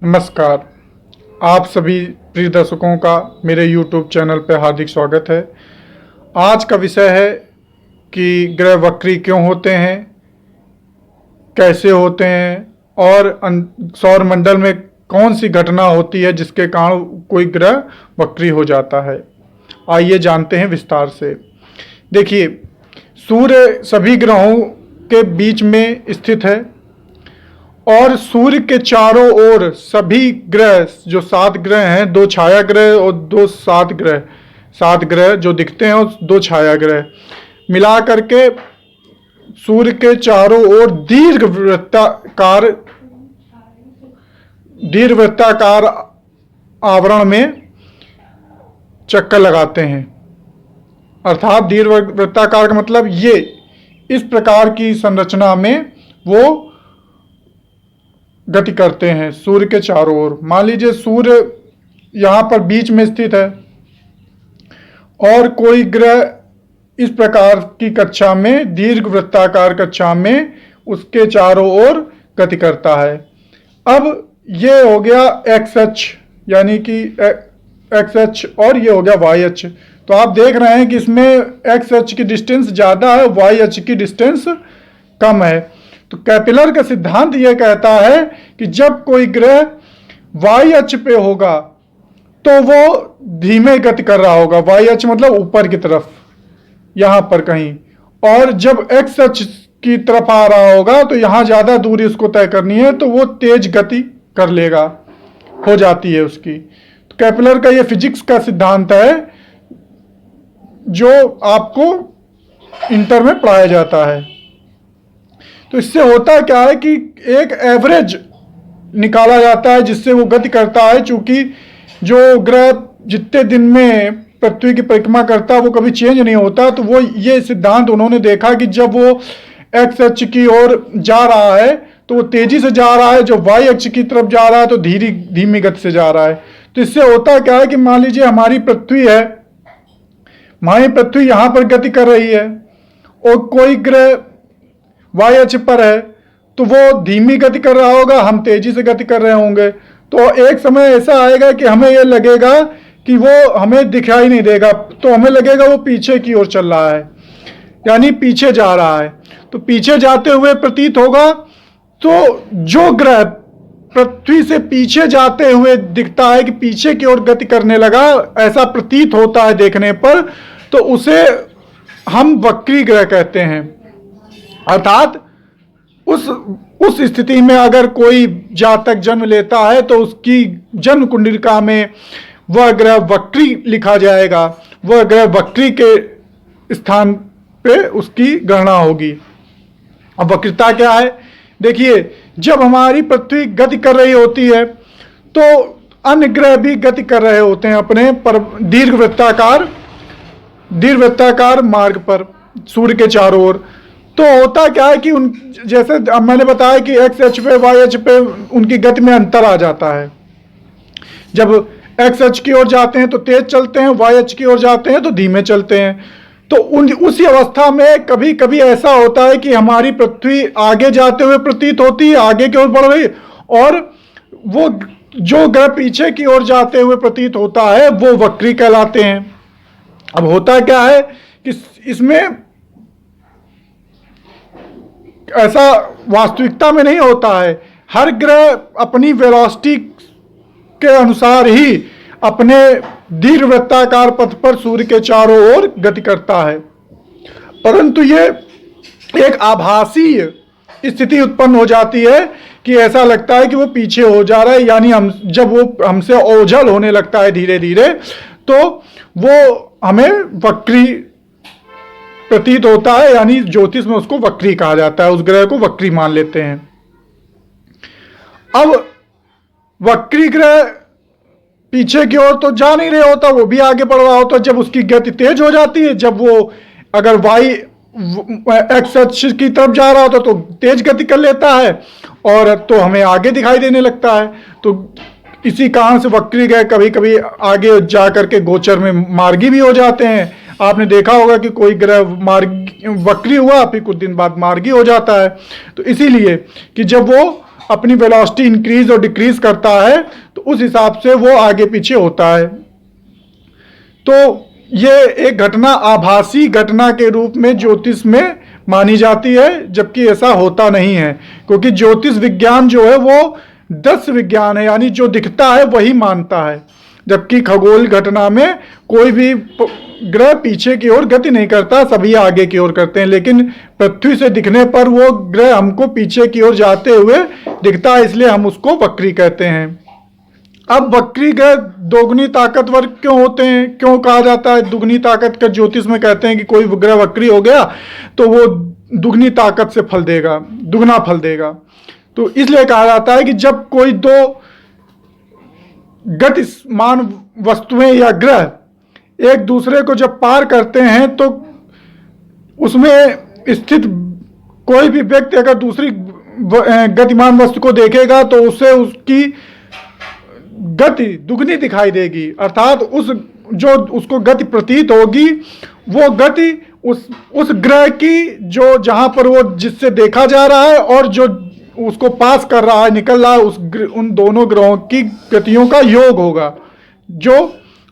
नमस्कार। आप सभी प्रिय दर्शकों का मेरे YouTube चैनल पर हार्दिक स्वागत है। आज का विषय है कि ग्रह वक्री क्यों होते हैं, कैसे होते हैं और सौर मंडल में कौन सी घटना होती है जिसके कारण कोई ग्रह वक्री हो जाता है। आइए जानते हैं विस्तार से। देखिए, सूर्य सभी ग्रहों के बीच में स्थित है और सूर्य के चारों ओर सभी ग्रह, जो 7 ग्रह हैं, 2 छाया ग्रह और 2 7 ग्रह जो दिखते हैं और 2 छाया ग्रह मिला करके सूर्य के चारों ओर दीर्घवृत्ताकार आवरण में चक्कर लगाते हैं। अर्थात दीर्घवृत्ताकार का मतलब ये इस प्रकार की संरचना में वो गति करते हैं सूर्य के चारों ओर। मान लीजिए सूर्य यहाँ पर बीच में स्थित है और कोई ग्रह इस प्रकार की कक्षा में, दीर्घवृत्ताकार कक्षा में उसके चारों ओर गति करता है। अब ये हो गया एक्स अक्ष, यानी कि एक्स अक्ष, और ये हो गया वाई अक्ष। तो आप देख रहे हैं कि इसमें एक्स अक्ष की डिस्टेंस ज़्यादा है, वाई अक्ष की डिस्टेंस कम है। तो कैपिलर का सिद्धांत यह कहता है कि जब कोई ग्रह वाई अक्ष पे होगा तो वो धीमे गति कर रहा होगा, वाई अक्ष मतलब ऊपर की तरफ, यहां पर कहीं, और जब एक्स अक्ष की तरफ आ रहा होगा तो यहां ज्यादा दूरी उसको तय करनी है तो वो तेज गति कर लेगा, हो जाती है उसकी। तो कैपिलर का ये फिजिक्स का सिद्धांत है जो आपको इंटर में पढ़ाया जाता है। तो इससे होता क्या है कि एक एवरेज निकाला जाता है जिससे वो गति करता है। चूंकि जो ग्रह जितने दिन में पृथ्वी की परिक्रमा करता है वो कभी चेंज नहीं होता, तो वो ये सिद्धांत उन्होंने देखा कि जब वो एक्स अक्ष की ओर जा रहा है तो वो तेजी से जा रहा है, जो वाई अक्ष की तरफ जा रहा है तो धीमी गति से जा रहा है। तो इससे होता क्या है कि मान लीजिए हमारी पृथ्वी है, हमारी पृथ्वी यहाँ पर गति कर रही है और कोई ग्रह वाई अक्ष पर है तो वो धीमी गति कर रहा होगा, हम तेजी से गति कर रहे होंगे। तो एक समय ऐसा आएगा कि हमें ये लगेगा कि वो हमें दिखाई नहीं देगा, तो हमें लगेगा वो पीछे की ओर चल रहा है, यानी पीछे जा रहा है। तो पीछे जाते हुए प्रतीत होगा। तो जो ग्रह पृथ्वी से पीछे जाते हुए दिखता है कि पीछे की ओर गति करने लगा, ऐसा प्रतीत होता है देखने पर, तो उसे हम वक्री ग्रह कहते हैं। अर्थात उस स्थिति में अगर कोई जातक जन्म लेता है तो उसकी जन्म कुंडलिका में वह ग्रह वक्री लिखा जाएगा, वह ग्रह वक्री के स्थान पे उसकी गणना होगी। अब वक्रता क्या है? देखिए, जब हमारी पृथ्वी गति कर रही होती है तो अन्य ग्रह भी गति कर रहे होते हैं अपने पर दीर्घवृत्ताकार मार्ग पर सूर्य के चारों ओर। तो होता क्या है कि जैसे मैंने बताया कि एक्स अक्ष पे वाई अक्ष पे उनकी गति में अंतर आ जाता है। जब एक्स अक्ष की ओर जाते हैं तो तेज चलते हैं, वाई अक्ष की ओर जाते हैं तो धीमे चलते हैं। तो उसी अवस्था में कभी कभी ऐसा होता है कि हमारी पृथ्वी आगे जाते हुए प्रतीत होती है, आगे की ओर बढ़ रही, और वो जो ग्रह पीछे की ओर जाते हुए प्रतीत होता है वो वक्री कहलाते हैं। अब होता क्या है कि इसमें ऐसा वास्तविकता में नहीं होता है। हर ग्रह अपनी वेलोसिटी के अनुसार ही अपने दीर्घवृत्ताकार पथ पर सूर्य के चारों ओर गति करता है, परंतु ये एक आभासी स्थिति उत्पन्न हो जाती है कि ऐसा लगता है कि वो पीछे हो जा रहा है, यानी जब वो हमसे ओझल होने लगता है धीरे धीरे तो वो हमें वक्री प्रतीत होता है, यानी ज्योतिष में उसको वक्री कहा जाता है, उस ग्रह को वक्री मान लेते हैं। अब वक्री ग्रह पीछे की ओर तो जा नहीं रहा होता, वो भी आगे बढ़ रहा होता, जब उसकी गति तेज हो जाती है, जब वो अगर वाई एक्स अक्ष की तरफ जा रहा होता तो तेज गति कर लेता है और तो हमें आगे दिखाई देने लगता है। तो इसी कारण से वक्री ग्रह कभी कभी आगे जा करके गोचर में मार्गी भी हो जाते हैं। आपने देखा होगा कि कोई ग्रह वक्री हुआ फिर कुछ दिन बाद मार्गी हो जाता है। तो इसीलिए कि जब वो अपनी वेलोसिटी इंक्रीज और डिक्रीज करता है तो उस हिसाब से वो आगे पीछे होता है। तो ये एक घटना आभासी घटना के रूप में ज्योतिष में मानी जाती है, जबकि ऐसा होता नहीं है, क्योंकि ज्योतिष विज्ञान जो है वो दृश्य विज्ञान है, यानी जो दिखता है वही मानता है, जबकि खगोल घटना में कोई भी ग्रह पीछे की ओर गति नहीं करता, सभी आगे की ओर करते हैं। लेकिन पृथ्वी से दिखने पर वो ग्रह हमको पीछे की ओर जाते हुए दिखता है, इसलिए हम उसको वक्री कहते हैं। अब वक्री ग्रह दोगुनी ताकतवर क्यों होते हैं, क्यों कहा जाता है दुगनी ताकत का? ज्योतिष में कहते हैं कि कोई ग्रह वक्री हो गया तो वो दुगनी ताकत से फल देगा, दुगना फल देगा। तो इसलिए कहा जाता है कि जब कोई दो गतिमान वस्तुएं या ग्रह एक दूसरे को जब पार करते हैं तो उसमें स्थित कोई भी व्यक्ति अगर दूसरी गतिमान वस्तु को देखेगा तो उसे उसकी गति दुगनी दिखाई देगी, अर्थात जो उसको गति प्रतीत होगी वो गति उस ग्रह की जो जहां पर वो जिससे देखा जा रहा है और जो उसको पास कर रहा है, निकल रहा है, उन दोनों ग्रहों की गतियों का योग होगा जो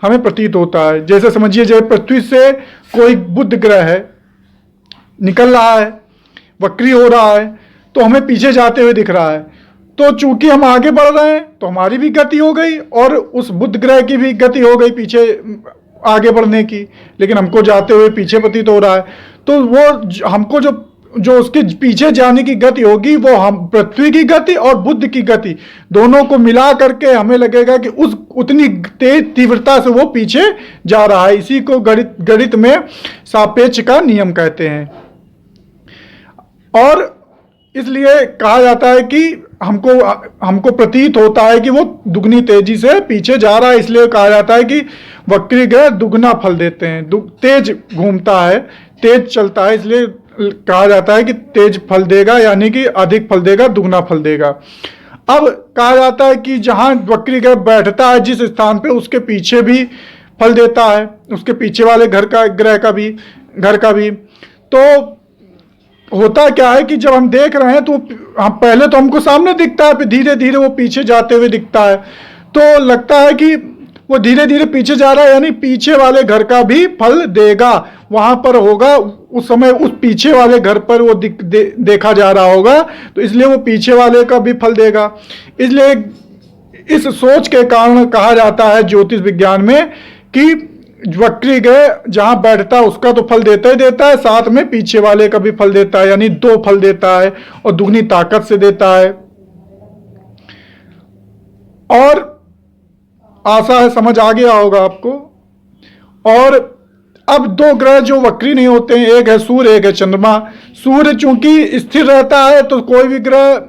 हमें प्रतीत होता है। जैसे समझिए, जैसे पृथ्वी से कोई बुध ग्रह है, निकल रहा है, वक्री हो रहा है, तो हमें पीछे जाते हुए दिख रहा है। तो चूंकि हम आगे बढ़ रहे हैं तो हमारी भी गति हो गई और उस बुध ग्रह की भी गति हो गई पीछे आगे बढ़ने की, लेकिन हमको जाते हुए पीछे प्रतीत हो रहा है। तो वो हमको जो उसके पीछे जाने की गति होगी वो हम पृथ्वी की गति और बुध की गति दोनों को मिला करके हमें लगेगा कि उतनी तेज तीव्रता से वो पीछे जा रहा है। इसी को गणित में सापेक्ष का नियम कहते हैं। और इसलिए कहा जाता है कि हमको प्रतीत होता है कि वो दुगनी तेजी से पीछे जा रहा है, इसलिए कहा जाता है कि वक्री ग्रह दुगना फल देते हैं। तेज घूमता है, तेज चलता है, इसलिए कहा जाता है कि तेज फल देगा, यानी कि अधिक फल देगा, दुगना फल देगा। अब कहा जाता है कि जहां वक्री ग्रह बैठता है जिस स्थान पे उसके पीछे भी फल देता है, उसके पीछे वाले घर का भी। तो होता क्या है कि जब हम देख रहे हैं तो हम पहले तो हमको सामने दिखता है, फिर धीरे धीरे वो पीछे जाते हुए दिखता है, तो लगता है कि वो धीरे धीरे पीछे जा रहा है, यानी पीछे वाले घर का भी फल देगा, वहां पर होगा उस समय उस पीछे वाले घर पर वो देखा जा रहा होगा, तो इसलिए वो पीछे वाले का भी फल देगा। इसलिए इस सोच के कारण कहा जाता है ज्योतिष विज्ञान में कि वक्री ग्रह जहां बैठता है उसका तो फल देता ही देता है, साथ में पीछे वाले का भी फल देता है, यानी दो फल देता है और दुगनी ताकत से देता है। और आशा है समझ आ गया होगा आपको। और अब दो ग्रह जो वक्री नहीं होते हैं, एक है सूर्य, एक है चंद्रमा। सूर्य चूंकि स्थिर रहता है तो कोई भी ग्रह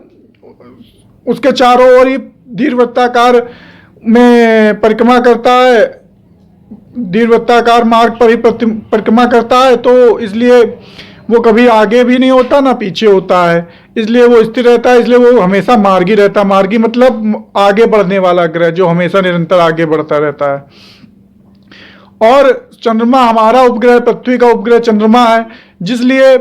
उसके चारों ओर ही दीर्घवृत्ताकार में परिक्रमा करता है, दीर्घवृत्ताकार मार्ग पर ही परिक्रमा करता है, तो इसलिए वो कभी आगे भी नहीं होता ना पीछे होता है, इसलिए वो स्थिर रहता है, इसलिए वो हमेशा मार्गी रहता है। मार्गी मतलब आगे बढ़ने वाला ग्रह जो हमेशा निरंतर आगे बढ़ता रहता है। और चंद्रमा हमारा उपग्रह, पृथ्वी का उपग्रह चंद्रमा है, जिसलिए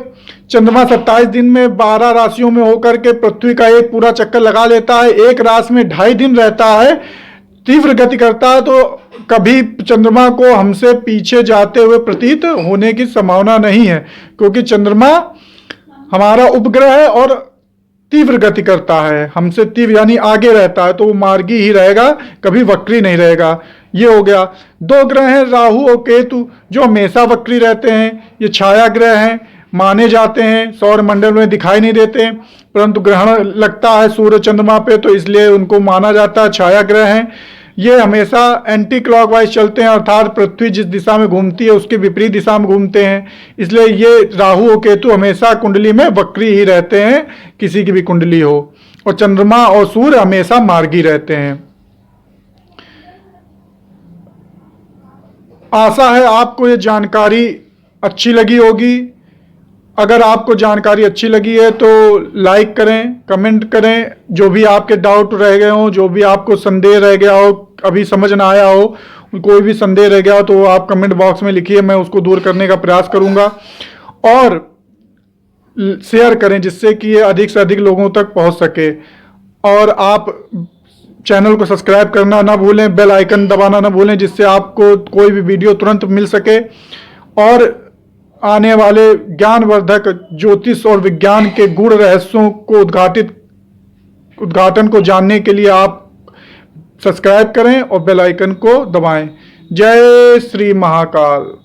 चंद्रमा 27 दिन में 12 राशियों में होकर के पृथ्वी का एक पूरा चक्कर लगा लेता है। एक राशि में 2.5 दिन रहता है, तीव्र गति करता है, तो कभी चंद्रमा को हमसे पीछे जाते हुए प्रतीत होने की संभावना नहीं है, क्योंकि चंद्रमा हमारा उपग्रह है और तीव्र गति करता है, हमसे तीव्र यानी आगे रहता है, तो वो मार्गी ही रहेगा, कभी वक्री नहीं रहेगा। ये हो गया। दो ग्रह हैं राहु और केतु, जो हमेशा वक्री रहते हैं। ये छाया ग्रह हैं, माने जाते हैं, सौर मंडल में दिखाई नहीं देते, परंतु ग्रहण लगता है सूर्य चंद्रमा पे, तो इसलिए उनको माना जाता है छाया ग्रह हैं। ये हमेशा एंटी क्लॉकवाइज चलते हैं, अर्थात पृथ्वी जिस दिशा में घूमती है उसके विपरीत दिशा में घूमते हैं, इसलिए ये राहु और केतु हमेशा कुंडली में वक्री ही रहते हैं, किसी की भी कुंडली हो। और चंद्रमा और सूर्य हमेशा मार्गी रहते हैं। आशा है आपको ये जानकारी अच्छी लगी होगी। अगर आपको जानकारी अच्छी लगी है तो लाइक करें, कमेंट करें, जो भी आपके डाउट रह गए हों, जो भी आपको संदेह रह गया हो, अभी समझ ना आया हो, कोई भी संदेह रह गया हो तो आप कमेंट बॉक्स में लिखिए, मैं उसको दूर करने का प्रयास करूंगा। और शेयर करें जिससे कि ये अधिक से अधिक लोगों तक पहुंच सके। और आप चैनल को सब्सक्राइब करना ना भूलें, बेल आइकन दबाना ना भूलें, जिससे आपको कोई भी वीडियो तुरंत मिल सके। और आने वाले ज्ञानवर्धक ज्योतिष और विज्ञान के गूढ़ रहस्यों को उद्घाटन को जानने के लिए आप सब्सक्राइब करें और बेल आइकन को दबाएं। जय श्री महाकाल।